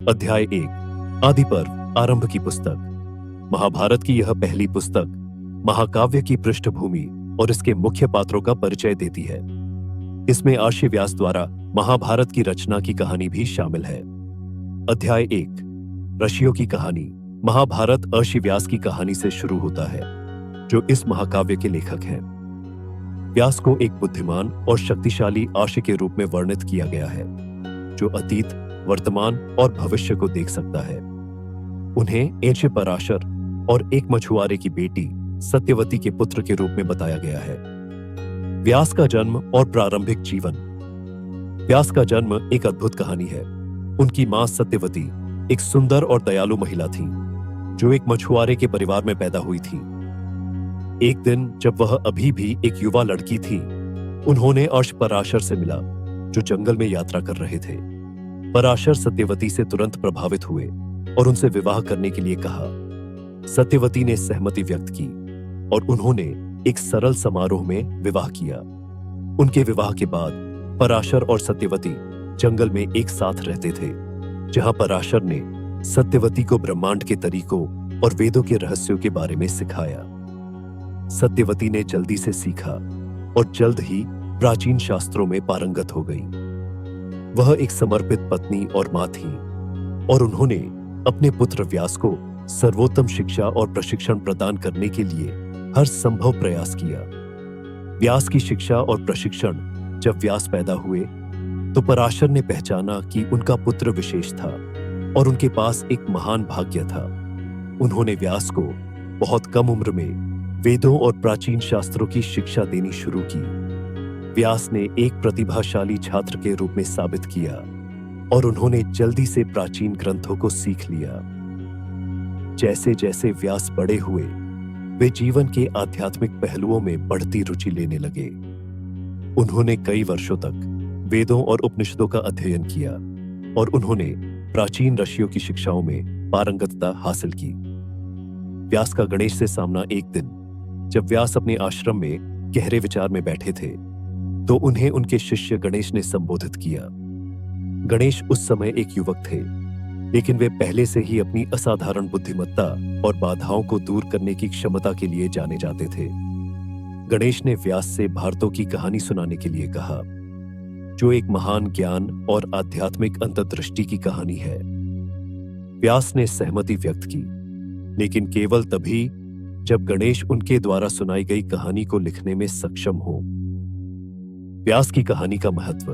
अध्याय 1 आदि पर्व आरंभ की पुस्तक। महाभारत की यह पहली पुस्तक महाकाव्य की पृष्ठभूमि और इसके मुख्य पात्रों का परिचय देती है। इसमें आर्षि व्यास द्वारा महाभारत की रचना की कहानी भी शामिल है। अध्याय 1 ऋषियों की कहानी। महाभारत आर्षि व्यास की कहानी से शुरू होता है, जो इस महाकाव्य के लेखक हैं। व्यास को एक बुद्धिमान और शक्तिशाली आर्षि के रूप में वर्णित किया गया है, जो अतीत, वर्तमान और भविष्य को देख सकता है। उन्हें ऐसे पराशर और एक मछुआरे की बेटी सत्यवती के पुत्र के रूप में बताया गया है। व्यास का जन्म और प्रारंभिक जीवन। व्यास का जन्म एक अद्भुत कहानी है। उनकी मां सत्यवती एक सुंदर और दयालु महिला थी, जो एक मछुआरे के परिवार में पैदा हुई थी। एक दिन जब वह अभी भी एक युवा लड़की थी, उन्होंने अर्श पराशर से मिला, जो जंगल में यात्रा कर रहे थे। पराशर सत्यवती से तुरंत प्रभावित हुए और उनसे विवाह करने के लिए कहा। सत्यवती ने सहमति व्यक्त की और उन्होंने एक सरल समारोह में विवाह किया। उनके विवाह के बाद पराशर और सत्यवती जंगल में एक साथ रहते थे, जहां पराशर ने सत्यवती को ब्रह्मांड के तरीकों और वेदों के रहस्यों के बारे में सिखाया। सत्यवती ने जल्दी से सीखा और जल्द ही प्राचीन शास्त्रों में पारंगत हो गई। वह एक समर्पित पत्नी और मां थी और उन्होंने अपने पुत्र व्यास को सर्वोत्तम शिक्षा और प्रशिक्षण प्रदान करने के लिए हर संभव प्रयास किया। व्यास की शिक्षा और प्रशिक्षण जब व्यास पैदा हुए, तो पराशर ने पहचाना कि उनका पुत्र विशेष था और उनके पास एक महान भाग्य था। उन्होंने व्यास को बहुत कम उम्र में वेदों और प्राचीन शास्त्रों की शिक्षा देनी शुरू की। व्यास ने एक प्रतिभाशाली छात्र के रूप में साबित किया और उन्होंने जल्दी से प्राचीन ग्रंथों को सीख लिया। जैसे जैसे व्यास बड़े हुए, वे जीवन के आध्यात्मिक पहलुओं में बढ़ती रुचि लेने लगे। उन्होंने कई वर्षों तक वेदों और उपनिषदों का अध्ययन किया और उन्होंने प्राचीन ऋषियों की शिक्षाओं में पारंगतता हासिल की। व्यास का गणेश से सामना एक दिन, जब व्यास अपने आश्रम में गहरे विचार में बैठे थे, तो उन्हें उनके शिष्य गणेश ने संबोधित किया। गणेश उस समय एक युवक थे, लेकिन वे पहले से ही अपनी असाधारण बुद्धिमत्ता और बाधाओं को दूर करने की क्षमता के लिए जाने जाते थे। गणेश ने व्यास से भारतों की कहानी सुनाने के लिए कहा, जो एक महान ज्ञान और आध्यात्मिक अंतर्दृष्टि की कहानी है। व्यास ने सहमति व्यक्त की, लेकिन केवल तभी जब गणेश उनके द्वारा सुनाई गई कहानी को लिखने में सक्षम हो। व्यास की कहानी का महत्व।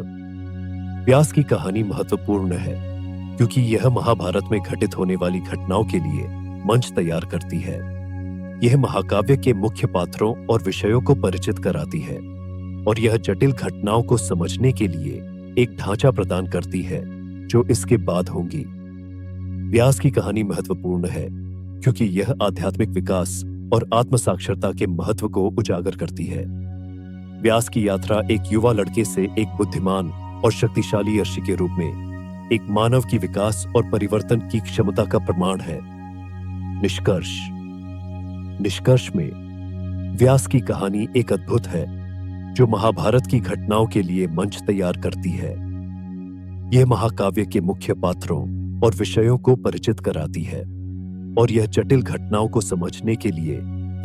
व्यास की कहानी महत्वपूर्ण है क्योंकि यह महाभारत में घटित होने वाली घटनाओं के लिए मंच तैयार करती है। यह महाकाव्य के मुख्य पात्रों और विषयों को परिचित कराती है और यह जटिल घटनाओं को समझने के लिए एक ढांचा प्रदान करती है, जो इसके बाद होंगी। व्यास की कहानी महत्वपूर्ण है क्योंकि यह आध्यात्मिक विकास और आत्म साक्षरता के महत्व को उजागर करती है। व्यास की यात्रा एक युवा लड़के से एक बुद्धिमान और शक्तिशाली ऋषि के रूप में एक मानव की विकास और परिवर्तन की क्षमता का प्रमाण है। निष्कर्ष। निष्कर्ष में व्यास की कहानी एक अद्भुत है, जो महाभारत की घटनाओं के लिए मंच तैयार करती है। यह महाकाव्य के मुख्य पात्रों और विषयों को परिचित कराती है और यह जटिल घटनाओं को समझने के लिए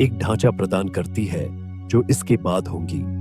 एक ढांचा प्रदान करती है, जो इसके बाद होंगी।